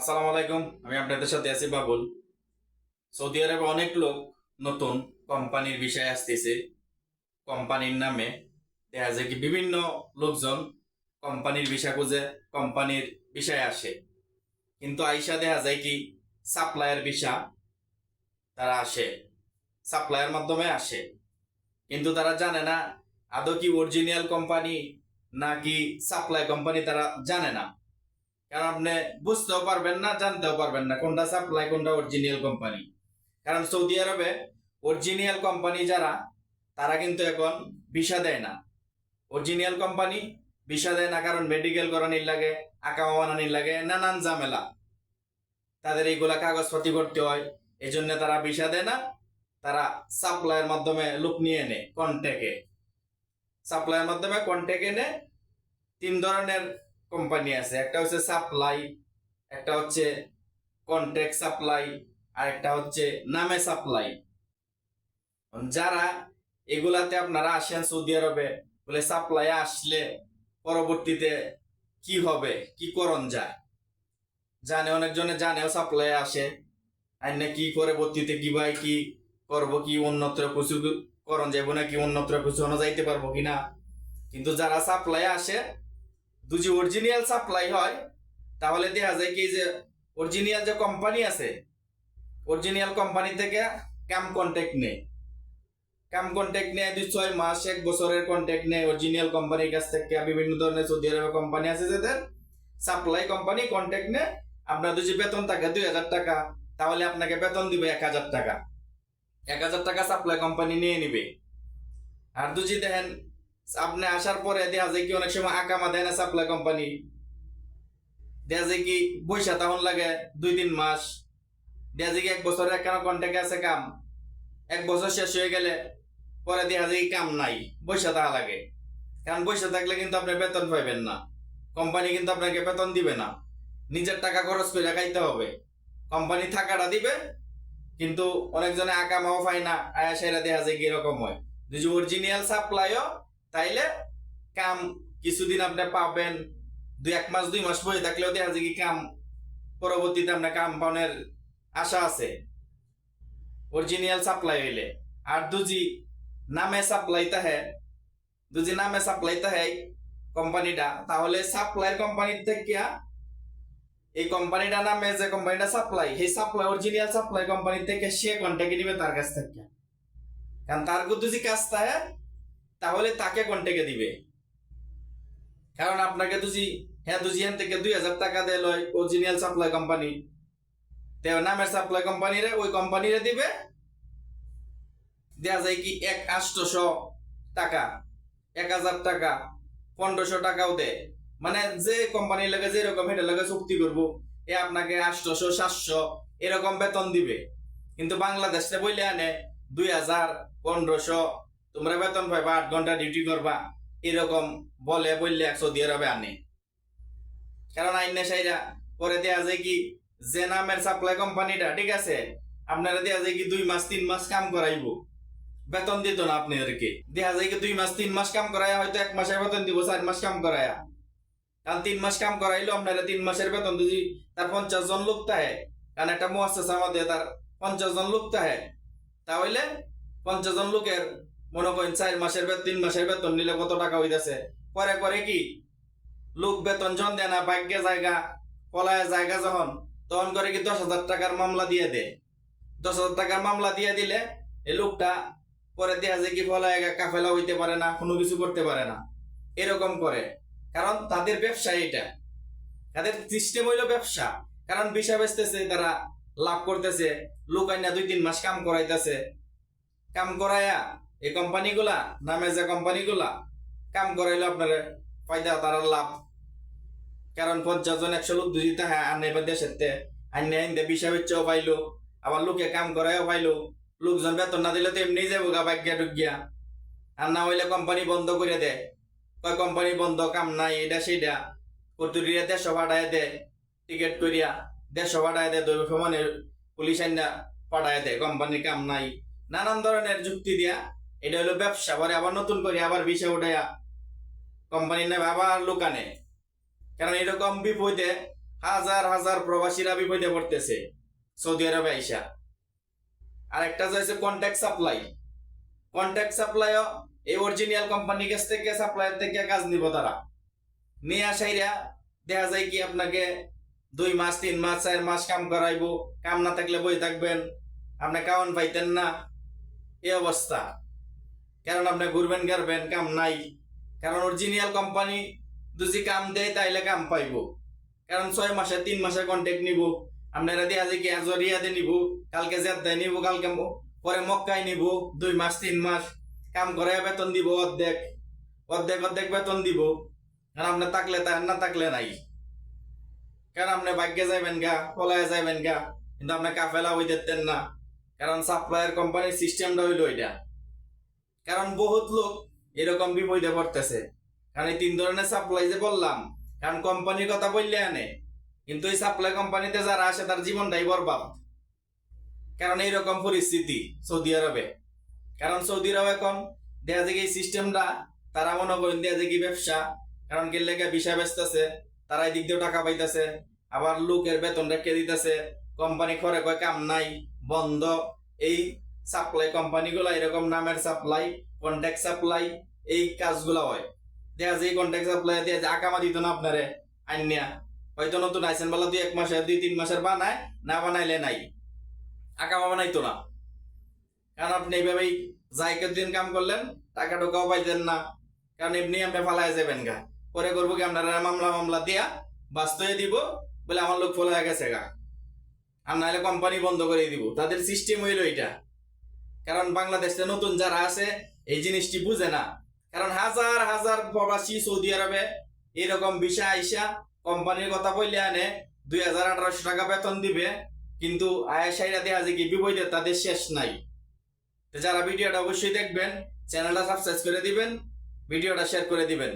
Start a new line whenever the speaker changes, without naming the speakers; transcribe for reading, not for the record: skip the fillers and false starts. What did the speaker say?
আসসালামু আলাইকুম। আমি আপনাদের সাথে আছি বাবুল। সৌদি আরবে অনেক লোক নতুন কোম্পানির বিষয়ে আসতেছে। কোম্পানির নামে দেখা যায় কি বিভিন্ন লোকজন কোম্পানির বিষয় খুঁজে কোম্পানির বিষয়ে আসে, কিন্তু আইসা দেখা যায় কি সাপ্লায়ার বিষয় তারা আসে, সাপ্লায়ার মাধ্যমে আসে, কিন্তু তারা জানে না আদৌ কি অরিজিনাল কোম্পানি নাকি সাপ্লাই কোম্পানি, তারা জানে না। কারণ আপনি বুঝতেও পারবেন না, জানতেও পারবেন না কোনটা সাপ্লাই কোনটা অরিজিনাল কোম্পানি। কারণ সৌদি আরবে অরিজিনাল কোম্পানি যারা, তারা কিন্তু এখন ভিসা দেয় না। অরিজিনাল কোম্পানি ভিসা দেয় না, কারণ মেডিকেল করানির লাগে, আকামা বানানির লাগে, নানান ঝামেলা, তাদের এইগুলা কাগজপাতি করতে হয়। এই জন্য তারা ভিসা দেয় না। তারা সাপ্লাইয়ের মাধ্যমে লোক নিয়ে এনে কন্ট্যাক্টে, সাপ্লাইয়ের মাধ্যমে কন্ট্যাক্ট এনে। তিন ধরনের কোম্পানি আছে, একটা হচ্ছে সাপ্লাই, একটা হচ্ছে কন্ট্রাক্ট সাপ্লাই, আর একটা হচ্ছে নামে সাপ্লাই। যারা এগুলাতে আপনারা আসেন সৌদি আরবে, বলে সাপ্লাই আসলে পরবর্তীতে কি হবে, কি করণ যায় জানে, অনেকজনে জানেও সাপ্লাই আসে আর না কি পরবর্তীতে কি ভাই কি করবো, কি অন্যত্র কিছু করণ যাবো নাকি অন্যত্র কিছু যাইতে পারবো কিনা। কিন্তু যারা সাপ্লাই আসে, যদি অরিজিনাল সাপ্লাই হয় তাহলে দেখা যায় কি যে অরিজিনাল যে কোম্পানি আছে, অরিজিনাল কোম্পানি থেকে কাম কন্ট্যাক্ট নেই, কাম কন্ট্যাক্ট নেয় 2-6 মাস 1 বছরের কন্ট্যাক্ট নেয় অরিজিনাল কোম্পানির কাছ থেকে। বিভিন্ন ধরনের সৌদি আরবে কোম্পানি আছে যাদের সাপ্লাই কোম্পানি কন্ট্যাক্ট নেয়। আপনার যদি বেতন থাকে 2,000 টাকা, তাহলে আপনাকে বেতন দিবে 1,000 টাকা। 1,000 টাকা সাপ্লাই কোম্পানি নিয়ে নিবে। আর যদি দেখেন আপনি আসার পরে দেখা যায় কি অনেক সময় আকামা দেয় না সাপ্লাই কোম্পানি, দেখা যায় কি বৈশা তখন লাগে 2-3 মাস, দেখা যায় কি 1 বছরের কেন কন্ট্যাক্ট আছে কাম, 1 বছর শেষ হয়ে গেলে পরে দেখা যায় কাম নাই, বৈশা থাকা লাগে। কারণ বৈশা থাকলে কিন্তু আপনি বেতন পাইবেন না, কোম্পানি কিন্তু আপনাকে বেতন দিবে না, নিজের টাকা খরচ করে খাইতে হবে। কোম্পানি থাকাটা দিবে, কিন্তু অনেকজনে আকামাও পায় না, আয়া সেরা দেখা যায় কি এরকম হয়। যদি অরিজিনাল সাপ্লাইও তাইলে কাম কিছুদিন আপনি পাবেন, 1 মাস 2 মাস বসে থাকলেও দেখা যায় কি কাম পরবর্তীতে আপনার কাম পাওয়ার আশা আছে অরিজিনাল সাপ্লাই হইলে। আর দুজি নামে সাপ্লাই তাহে, দুজি নামে সাপ্লাই তাহে কোম্পানিটা, তাহলে সাপ্লাই কোম্পানির থেকে এই কোম্পানিটা নামে যে কোম্পানিটা সাপ্লাই, সেই সাপ্লাই অরিজিনাল সাপ্লাই কোম্পানি থেকে সে কন্ট্যাক্ট দিবে তার কাছ থেকে। কারণ তার যদি কাজ থাকে তাহলে তাকে কন্ট্যাক্ট দিবে। কারণ আপনাকে যদি হ্যাঁ দুজি এখান থেকে 2,000 টাকা দেয় লয় অরিজিনাল সাপ্লাই কোম্পানি, নামের সাপ্লাই কোম্পানিরে ওই কোম্পানিরে দিবে, দেওয়া যায় কি 800 টাকা, 1,000 টাকা, 1,500 টাকাও দেয়। মানে যে কোম্পানির লাগে যেরকম এটা লাগে চুক্তি করবো, এ আপনাকে 800 700 এরকম বেতন দিবে। কিন্তু বাংলাদেশে বইলে আনে 2,000 1,500 তোমরা বেতন পাইবা, 8 ঘন্টা ডিউটি করবা, এরকম বললে সৌদি আরবে আনে। কারণ আইনে সাইরা পরে দেওয়া যায় কি যে নামের সাপ্লাই কোম্পানিটা ঠিক আছে, আপনারা দেওয়া যায় কি 2 মাস 3 মাস কাম করাইবো, বেতন দিত না আপনাদেরকে। দেখা যায় কি 2 মাস 3 মাস কাম করায় হয়তো 1 মাসের বেতন দিব 4 মাস কাম করায়া। কারণ 3 মাস কাম করাইলো আপনারা 3 মাসের বেতন যদি তার 50 জন লোক থাকে, কারণ একটা মুআসসাসা আমাদের তার 50 জন লোক থাকে, তাহলে 50 জন লোকের মনে করেন 4 মাসের বেতন 3 মাসের বেতন নিলে কত টাকা হইতেছে। পরে করে কি লোক বেতন যখন দেয় না, ভাগ্যে জায়গা পলায় জায়গা যখন, তখন করে কি 10,000 টাকার মামলা দিয়ে দেয়। 10,000 টাকার মামলা দিয়ে দিলে এই লোকটা পরে দেখা যায় কি ফলায় কাফেলা হইতে পারে না, কোনো কিছু করতে পারে না, এরকম করে। কারণ তাদের ব্যবসা এটা, তাদের সিস্টেম হইলো ব্যবসা। কারণ ভিসা বেচতেছে, তারা লাভ করতেছে, লোক আইনা 2-3 মাস কাম করাইতেছে, কাম করাইয়া এই কোম্পানিগুলা নামে যে কোম্পানিগুলা কাম করাইলো আপনার ফায়দা, তারা লাভ। কারণ 50 জন 100 লোক দুই আনে বা দেশের আইনে ভিসা বেচাও পাইলো, আবার লোকে কাম করাইও পাইলো। লোকজন বেতন না দিলে তো এমনি যাবো গা ভাগ্যা টুকিয়া। আর না হইলে কোম্পানি বন্ধ করে দেয়, কয় কোম্পানি বন্ধ, কাম নাই, এটা সেইটা কতুরিয়া 150 পাঠায় দেয়, টিকিট করিয়া 150 পাঠায় দেয়, দৈব সমানে পুলিশ আইনা পাঠায় দেয়, কোম্পানির কাম নাই, নানান ধরনের যুক্তি দিয়া। এটা হলো ব্যবসা। পরে আবার নতুন করে আবার ভিসা উঠাইয়া কোম্পানির নামে আবার লোক আনে। কারণ এরকম বিপদে হাজার হাজার প্রবাসীরা বিপদে পড়তেছে সৌদি আরবে আইসা। আরেকটা হচ্ছে কন্ট্যাক্ট সাপ্লাই। কন্ট্যাক্ট সাপ্লাইও এই অরিজিনাল কোম্পানির কাছ থেকে সাপ্লাইয়ের থেকে কাজ নিব তারা নিয়ে আসাইরা দেখা যায় কি আপনাকে 2 মাস 3 মাস 4 মাস কাম করাইবো, কাম না থাকলে বই থাকবেন, আপনি কাউন পাইতেন না, এই অবস্থা। কারণ আপনি ঘুরবেন গারবেন, কাম নাই। কারণ অরিজিনাল কোম্পানি যদি কাম দেয় তাইলে কাম পাইবো। কারণ 6 মাসে 3 মাসের কন্ট্যাক্ট নিব, আপনারা দিয়া যে কি আজ রিয়াদে নিব, কালকে জেদ্দায় নিব, কালকে পরে মক্কায় নিব, 2 মাস 3 মাস কাম করে বেতন দিব অর্ধেক অর্ধেক অর্ধেক বেতন দিব। কারণ আপনি থাকলে তার না থাকলে নাই। কারণ আপনি ভাগ্যে যাইবেন গা, পলায় যাইবেন গা, কিন্তু আপনি কাফেলা হই দেখতেন না। কারণ সাপ্লায়ার কোম্পানির সিস্টেমটা হইলো এটা। কারণ বহুত লোক এরকম বিপদে পড়তেছে। কারণ এই 3 ধরনের সাপ্লাই যে বললাম, কারণ কোম্পানির কথা বললে আনে, কিন্তু এই সাপ্লাই কোম্পানিতে যারা আসে তার জীবনটাই বরবাদ। কারণ এইরকম পরিস্থিতি সৌদি আরবে। কারণ সৌদি আরব এখন দেখা যায় এই সিস্টেমটা তারা মনে করেন দেখা যায় কি ব্যবসা। কারণ কি লেগে ভিসা বেচতেছে, তারা এদিক দিয়েও টাকা পাইতেছে, আবার লোকের বেতন রেখে দিতেছে, কোম্পানি করে কয় কাম নাই, বন্ধ। এই সাপ্লাই কোম্পানিগুলো এরকম নামের সাপ্লাই, কন্ট্যাক্ট সাপ্লাই, এই কাজগুলো হয়। দেখা যায় কন্ট্যাক্ট সাপ্লাই দিয়ে আকামা দিত না আপনারে আইনিয়া, হয়তো নতুন আইসেন বলা 2-1 মাসের 2-3 মাসের বানায়, না বানাইলে নাই, আকামা বানাইতো না। কারণ আপনি এইভাবেই যাইকে দিন কাম করলেন, টাকা টোকাও পাইতেন না। কারণ এমনি আপনি ফালায় যাবেন গা, পরে করবো কি আপনারা মামলা দিয়া বাস্তয়ে দিব, বলে আমার লোক ফলায় গেছে গা, আর নাহলে কোম্পানি বন্ধ করে দিব। তাদের সিস্টেম হইল এটা। কারণ বাংলাদেশে নতুন যারা আছে এই জিনিসটি বুঝে না। কারণ হাজার হাজার প্রবাসী সৌদি আরবে এরকম ভিসা আইসা কোম্পানির কথা বললে আনে 2,800 টাকা বেতন দিবে, কিন্তু আয়াসাইরা দেখা যায় কি বিপদে তাদের শেষ নাই। যারা ভিডিওটা অবশ্যই দেখবেন, চ্যানেলটা সাবস্ক্রাইব করে দিবেন, ভিডিওটা শেয়ার করে দিবেন।